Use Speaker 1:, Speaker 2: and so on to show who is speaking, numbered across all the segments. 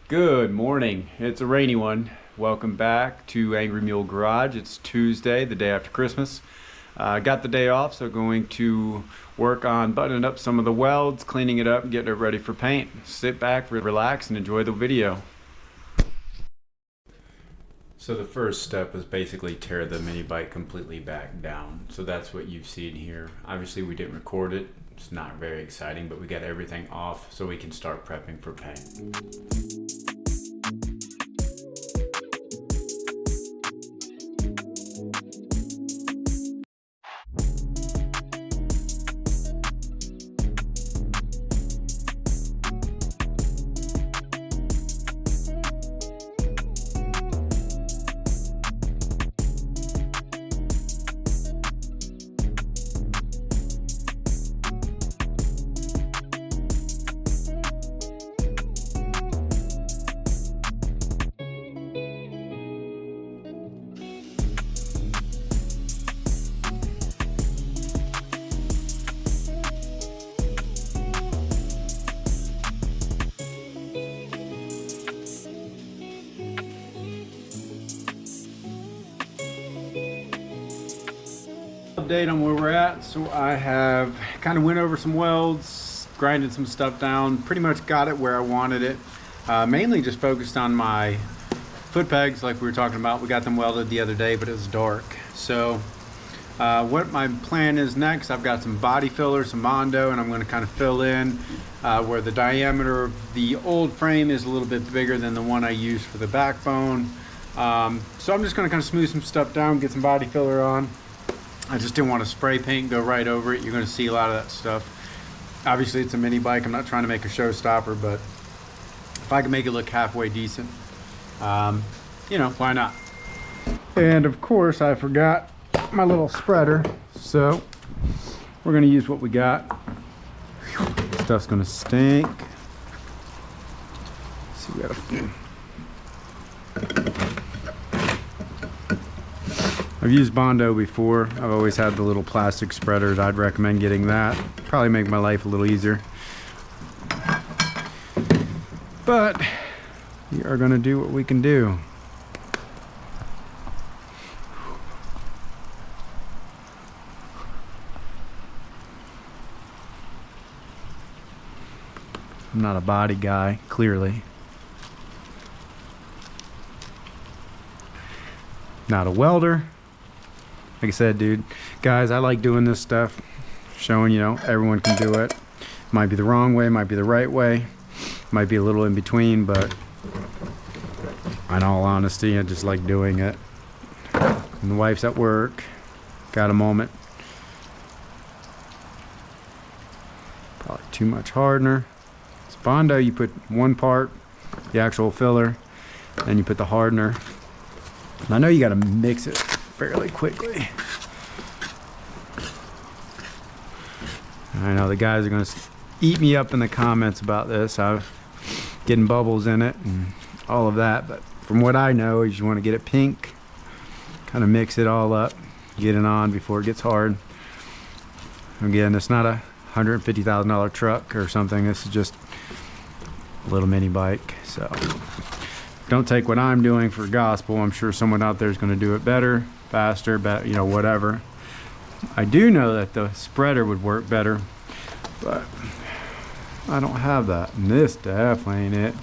Speaker 1: Good morning. It's a rainy one. Welcome back to Angry Mule Garage. It's Tuesday, the day after Christmas. Got the day off, so going to work on buttoning up some of the welds, cleaning it up, and getting it ready for paint. Sit back, relax, and enjoy the video. So the first step is basically tear the mini bike completely back down. So that's what you've seen here. Obviously we didn't record it. It's not very exciting, but we got everything off so we can start prepping for paint. Update on where we're at. So I have kind of went over some welds, grinded some stuff down, pretty much got it where I wanted it. Mainly just focused on my foot pegs like we were talking about. We got them welded the other day, but it was dark. So what my plan is next, I've got some body filler, some Mondo, and I'm going to kind of fill in where the diameter of the old frame is a little bit bigger than the one I used for the backbone. So I'm just going to kind of smooth some stuff down, get some body filler on. I just didn't want to spray paint go right over it. You're going to see a lot of that stuff. Obviously it's a mini bike. I'm not trying to make a showstopper, but if I can make it look halfway decent, you know, why not? And of course I forgot my little spreader, so we're going to use what we got. Stuff's going to stink. Let's see, we got a I've used Bondo before. I've always had the little plastic spreaders. I'd recommend getting that. Probably make my life a little easier. But we are going to do what we can do. I'm not a body guy, clearly. Not a welder. Like I said, dude, guys, I like doing this stuff, showing, you know, everyone can do it. Might be the wrong way, might be the right way, might be a little in between, but in all honesty, I just like doing it. And the wife's at work, got a moment. Probably too much hardener. It's Bondo, you put one part, the actual filler, then you put the hardener. And I know you got to mix it fairly quickly. I know the guys are going to eat me up in the comments about this. I'm getting bubbles in it and all of that, but from what I know is you want to get it pink, kind of mix it all up, get it on before it gets hard. Again, it's not a $150,000 truck or something. This is just a little mini bike, so don't take what I'm doing for gospel. I'm sure someone out there is going to do it better, faster, you know, whatever. I do know that the spreader would work better, but I don't have that. And this definitely ain't it.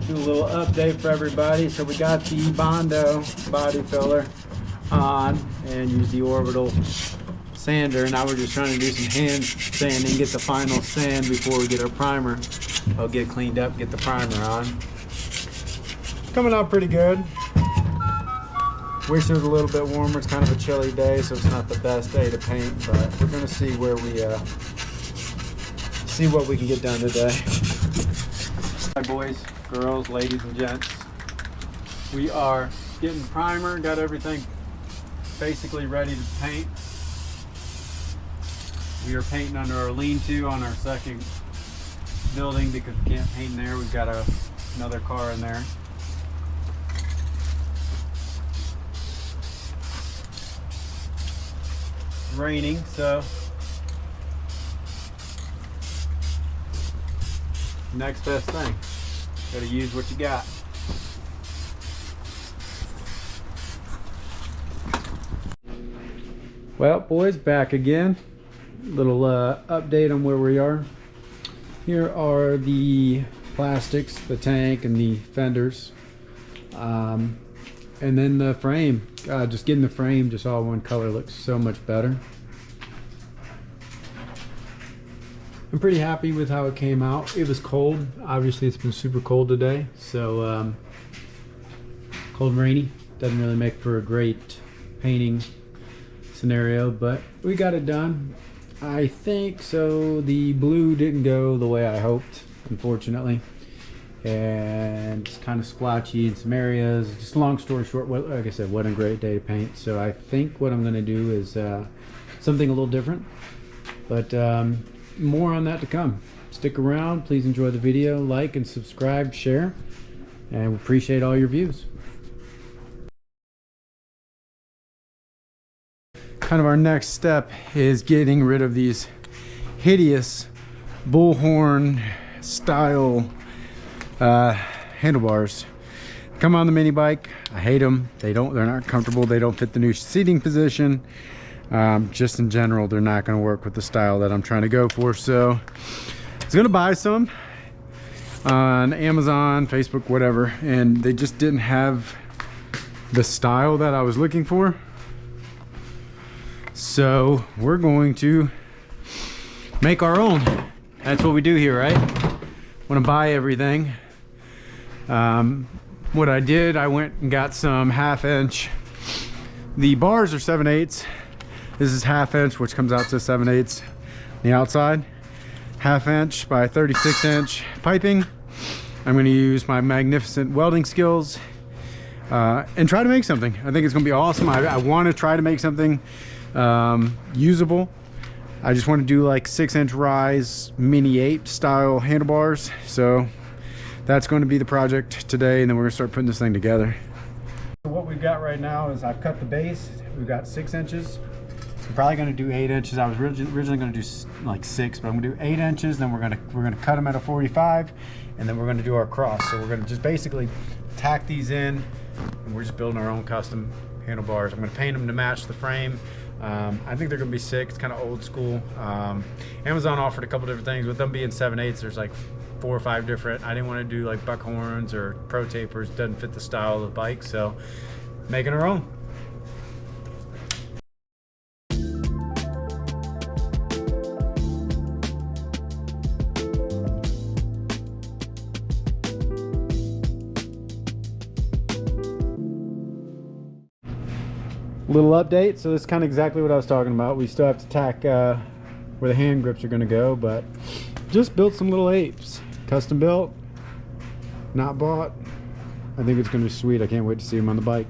Speaker 1: Do a little update for everybody. So we got the Bondo body filler on and use the orbital sander. Now we're just trying to do some hand sanding, get the final sand before we get our primer. I'll get it cleaned up, get the primer on. Coming out pretty good. Wish it was a little bit warmer. It's kind of a chilly day, so it's not the best day to paint, but we're gonna see where we see what we can get done today. Hi boys, girls, ladies and gents. We are getting primer, got everything basically ready to paint. We are painting under our lean-to on our second building because we can't paint in there. We've got another car in there. It's raining, so next best thing. Gotta use what you got. Well, boys, back again. Little update on where we are. Here are the plastics, the tank and the fenders, and then the frame. Just getting the frame just all one color looks so much better. I'm pretty happy with how it came out. It was cold. Obviously it's been super cold today, so cold and rainy doesn't really make for a great painting scenario, but we got it done. I think so. The blue didn't go the way I hoped, unfortunately, and it's kind of splotchy in some areas. Just long story short, like I said, wasn't a great day to paint, so I think what I'm going to do is something a little different, but more on that to come. Stick around, please enjoy the video, like and subscribe, share, and we appreciate all your views. Kind of our next step is getting rid of these hideous bullhorn style handlebars. Come on the mini bike. I hate them. They're not comfortable. They don't fit the new seating position. Just in general, they're not going to work with the style that I'm trying to go for. So I was going to buy some on Amazon, Facebook, whatever, and they just didn't have the style that I was looking for. So we're going to make our own. That's what we do here, right? Want to buy everything. What I did, I went and got some 1/2 inch. The bars are 7/8. This is 1/2 inch, which comes out to 7/8 on the outside. 1/2 inch by 36 inch piping. I'm going to use my magnificent welding skills and try to make something. I think it's going to be awesome. I want to try to make something usable. I just want to do like 6-inch rise mini 8 style handlebars. So that's going to be the project today, and then we're going to start putting this thing together. So what we've got right now is I've cut the base. We've got 6 inches. I'm probably going to do 8 inches. I was originally going to do like 6, but I'm going to do 8 inches. Then we're going to cut them at a 45, and then we're going to do our cross. So we're going to just basically tack these in, and we're just building our own custom handlebars. I'm going to paint them to match the frame. I think they're going to be sick. It's kind of old school. Amazon offered a couple different things. With them being 7/8, there's like 4 or 5 different. I didn't want to do like buckhorns or pro tapers. Doesn't fit the style of the bike, so making our own. Little update. So this is kind of exactly what I was talking about. We still have to tack where the hand grips are going to go, but just built some little apes. Custom built, not bought. I think it's going to be sweet. I can't wait to see them on the bike.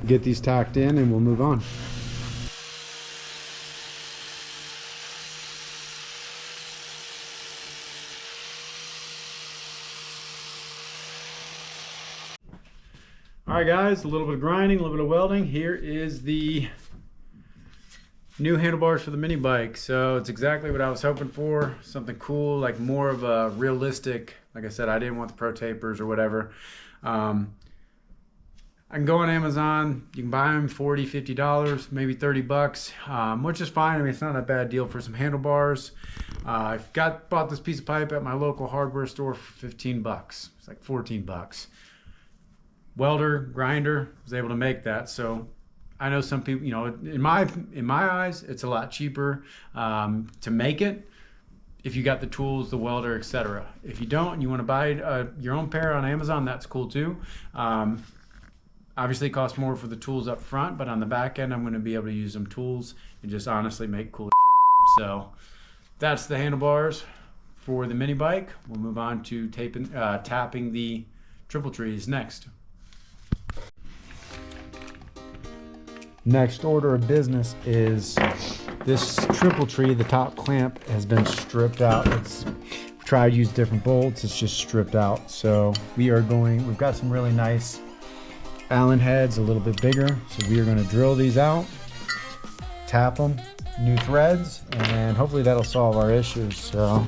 Speaker 1: Get these tacked in and we'll move on. All right guys, a little bit of grinding, a little bit of welding. Here is the new handlebars for the mini bike. So it's exactly what I was hoping for. Something cool, like more of a realistic, like I said, I didn't want the pro tapers or whatever. I can go on Amazon, you can buy them $40, $50, maybe $30, which is fine. I mean, it's not a bad deal for some handlebars. I bought this piece of pipe at my local hardware store for 15 bucks. It's like 14 bucks. Welder, grinder, was able to make that. So I know some people, you know, in my eyes, it's a lot cheaper to make it if you got the tools, the welder, etc. If you don't and you want to buy your own pair on Amazon, that's cool too. Obviously it costs more for the tools up front, but on the back end, I'm going to be able to use them tools and just honestly make cool shit. So that's the handlebars for the mini bike. We'll move on to tapping the triple trees next. Next order of business is this triple tree. The top clamp has been stripped out. We tried to use different bolts. It's just stripped out. So we've got some really nice Allen heads, a little bit bigger. So we are going to drill these out, tap them, new threads, and hopefully that'll solve our issues. So